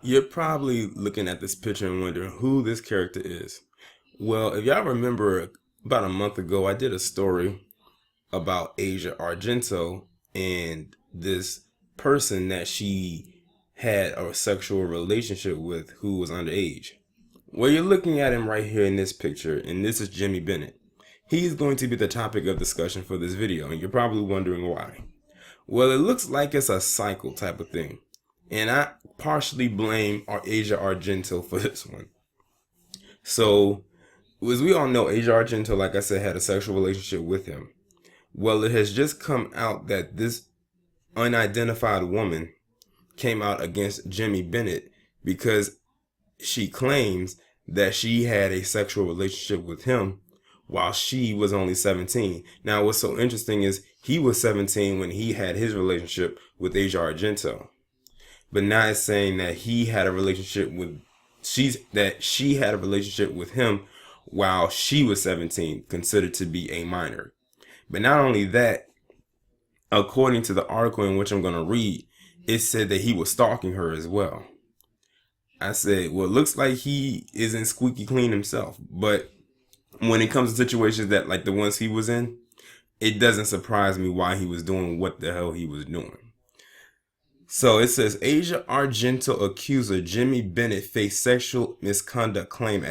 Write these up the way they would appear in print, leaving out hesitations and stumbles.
You're probably looking at this picture and wondering who this character is. Well, if y'all remember, about a month ago, I did a story about Asia Argento and this person that she had a sexual relationship with who was underage. Well, you're looking at him right here in this picture, and this is Jimmy Bennett. He's going to be the topic of discussion for this video, and you're probably wondering why. Well, it looks like it's a cycle type of thing. And I partially blame our Asia Argento for this one. So, as we all know, Asia Argento, like I said, had a sexual relationship with him. Well, it has just come out that this unidentified woman came out against Jimmy Bennett because she claims that she had a sexual relationship with him while she was only 17. Now, what's so interesting is he was 17 when he had his relationship with Asia Argento. But now it's saying that he had a relationship with she had a relationship with him while she was 17, considered to be a minor. But not only that, according to the article in which I'm going to read, it said that he was stalking her as well. I said, well, it looks like he isn't squeaky clean himself. But when it comes to situations that like the ones he was in, it doesn't surprise me why he was doing what the hell he was doing. So it says Asia Argento accuser Jimmy Bennett faced sexual misconduct claim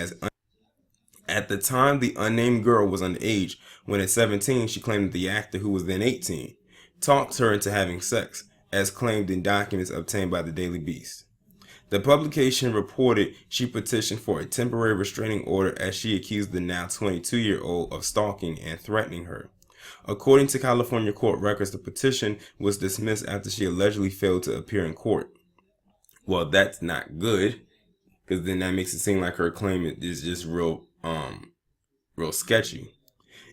at the time the unnamed girl was underage. When at 17, she claimed that the actor, who was then 18, talked her into having sex, as claimed in documents obtained by the Daily Beast. The publication reported she petitioned for a temporary restraining order as she accused the now 22-year-old of stalking and threatening her. According to California court records, the petition was dismissed after she allegedly failed to appear in court. Well, that's not good, because then that makes it seem like her claim is just real sketchy.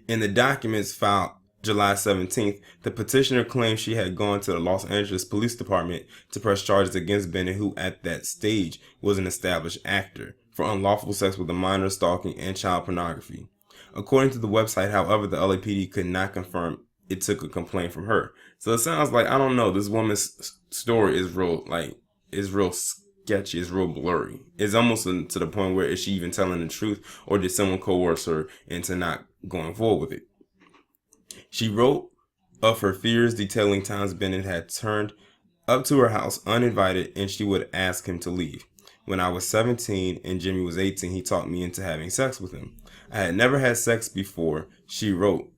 In the documents filed July 17th, the petitioner claimed she had gone to the Los Angeles Police Department to press charges against Bennett, who at that stage was an established actor, for unlawful sex with a minor, stalking, and child pornography. According to the website, however, the LAPD could not confirm it took a complaint from her. So it sounds like, I don't know, this woman's story is real sketchy, it's real blurry. It's almost to the point where is she even telling the truth, or did someone coerce her into not going forward with it? She wrote of her fears, detailing times Bennett had turned up to her house uninvited and she would ask him to leave. When I was 17 and Jimmy was 18, he talked me into having sex with him. I had never had sex before, she wrote.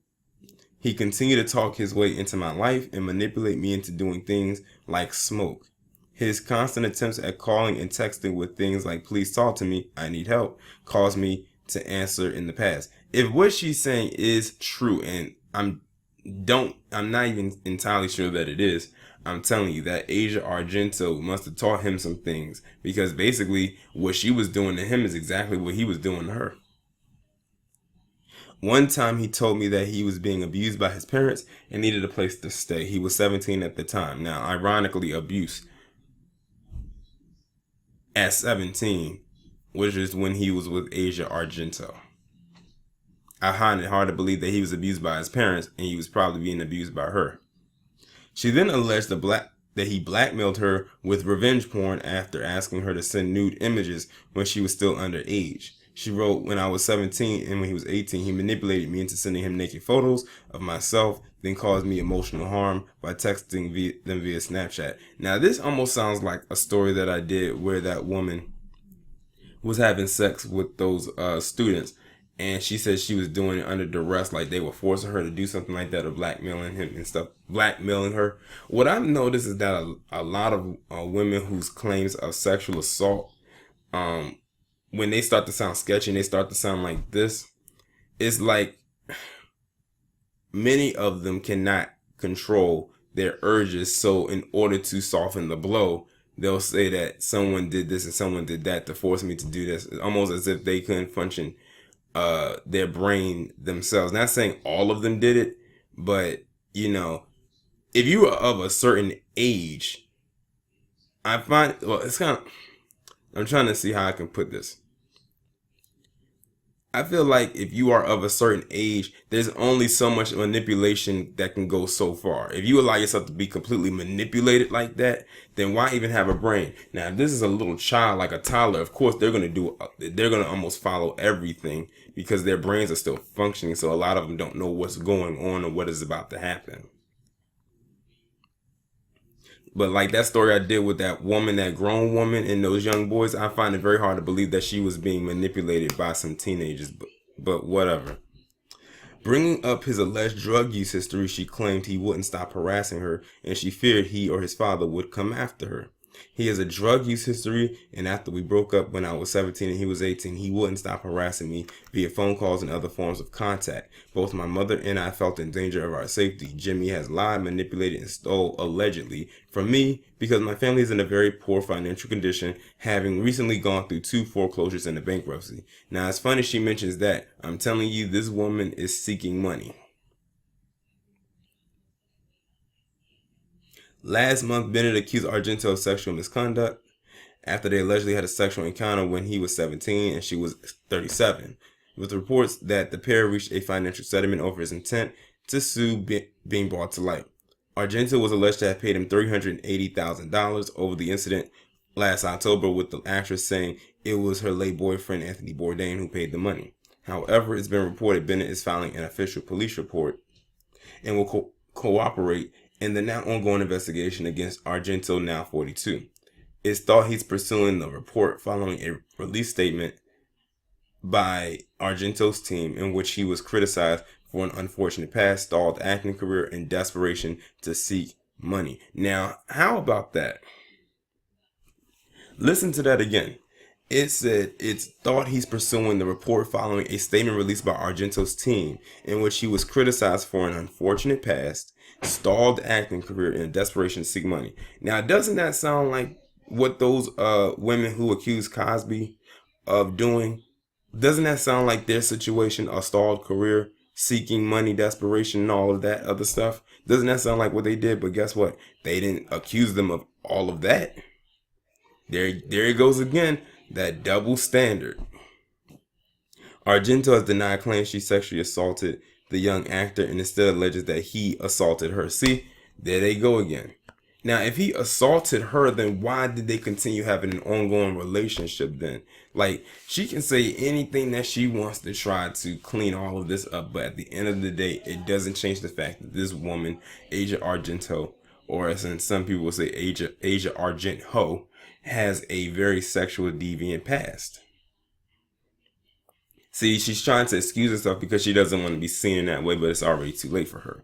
He continued to talk his way into my life and manipulate me into doing things like smoke. His constant attempts at calling and texting with things like, please talk to me, I need help, caused me to answer in the past. If what she's saying is true, and I'm not even entirely sure that it is, I'm telling you that Asia Argento must have taught him some things, because basically what she was doing to him is exactly what he was doing to her. One time he told me that he was being abused by his parents and needed a place to stay. He was 17 at the time. Now, ironically, abuse at 17, which is when he was with Asia Argento. I find it hard to believe that he was abused by his parents and he was probably being abused by her. She then alleged that he blackmailed her with revenge porn after asking her to send nude images when she was still underage. She wrote, when I was 17 and when he was 18, he manipulated me into sending him naked photos of myself, then caused me emotional harm by texting them via Snapchat. Now, this almost sounds like a story that I did where that woman was having sex with those students. And she said she was doing it under duress, like they were forcing her to do something like that, or blackmailing him and stuff, blackmailing her. What I've noticed is that a lot of women whose claims of sexual assault, when they start to sound sketchy and they start to sound like this, it's like many of them cannot control their urges. So in order to soften the blow, they'll say that someone did this and someone did that to force me to do this. It's almost as if they couldn't function their brain themselves. Not saying all of them did it, but if you are of a certain age, I find, well, it's kind of, I'm trying to see how I can put this. I feel like if you are of a certain age, there's only so much manipulation that can go so far. If you allow yourself to be completely manipulated like that, then why even have a brain? Now, if this is a little child, like a toddler, of course they're gonna almost follow everything because their brains are still functioning. So a lot of them don't know what's going on or what is about to happen. But like that story I did with that woman, that grown woman, and those young boys, I find it very hard to believe that she was being manipulated by some teenagers. But whatever. Bringing up his alleged drug use history, she claimed he wouldn't stop harassing her, and she feared he or his father would come after her. He has a drug use history, and after we broke up when I was 17 and he was 18, he wouldn't stop harassing me via phone calls and other forms of contact. Both my mother and I felt in danger of our safety. Jimmy has lied, manipulated, and stole, allegedly, from me because my family is in a very poor financial condition, having recently gone through 2 foreclosures and a bankruptcy. Now, it's funny she mentions that. I'm telling you, this woman is seeking money. Last month, Bennett accused Argento of sexual misconduct after they allegedly had a sexual encounter when he was 17 and she was 37, with reports that the pair reached a financial settlement over his intent to sue being brought to light. Argento was alleged to have paid him $380,000 over the incident last October, with the actress saying it was her late boyfriend Anthony Bourdain who paid the money. However, it's been reported Bennett is filing an official police report and will cooperate in the now ongoing investigation against Argento, now 42. It's thought he's pursuing the report following a release statement by Argento's team in which he was criticized for an unfortunate past, stalled acting career, and desperation to seek money. Now, how about that? Listen to that again. It said it's thought he's pursuing the report following a statement released by Argento's team in which he was criticized for an unfortunate past, stalled acting career, and desperation to seek money. Now, doesn't that sound like what those women who accused Cosby of doing? Doesn't that sound like their situation, a stalled career, seeking money, desperation, and all of that other stuff? Doesn't that sound like what they did? But guess what? They didn't accuse them of all of that. There it goes again. That double standard. Argento has denied claims she sexually assaulted the young actor and instead alleges that he assaulted her. See, there they go again. Now, if he assaulted her, then why did they continue having an ongoing relationship then? Like, she can say anything that she wants to try to clean all of this up, but at the end of the day, it doesn't change the fact that this woman, Asia Argento, or as in some people will say Asia Argento, has a very sexual deviant past. See, she's trying to excuse herself because she doesn't want to be seen in that way, but it's already too late for her.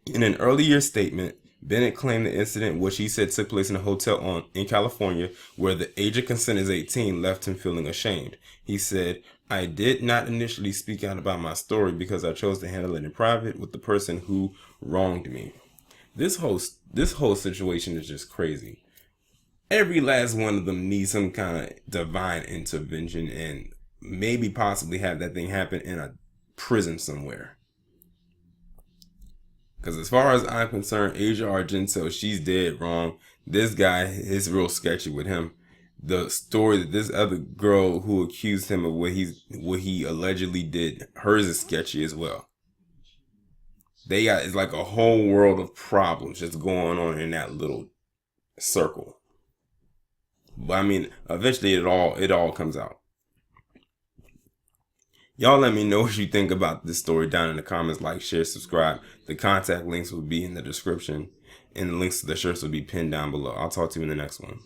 In an earlier statement, Bennett claimed the incident, which he said took place in a hotel in California, where the age of consent is 18, left him feeling ashamed. He said, "I did not initially speak out about my story because I chose to handle it in private with the person who wronged me." This whole situation is just crazy. Every last one of them needs some kind of divine intervention and maybe possibly have that thing happen in a prison somewhere. Because as far as I'm concerned, Asia Argento, she's dead wrong. This guy is real sketchy with him. The story that this other girl who accused him of what he allegedly did, hers is sketchy as well. It's like a whole world of problems just going on in that little circle. But I mean, eventually it all comes out. Y'all let me know what you think about this story down in the comments. Like, share, subscribe. The contact links will be in the description, and the links to the shirts will be pinned down below. I'll talk to you in the next one.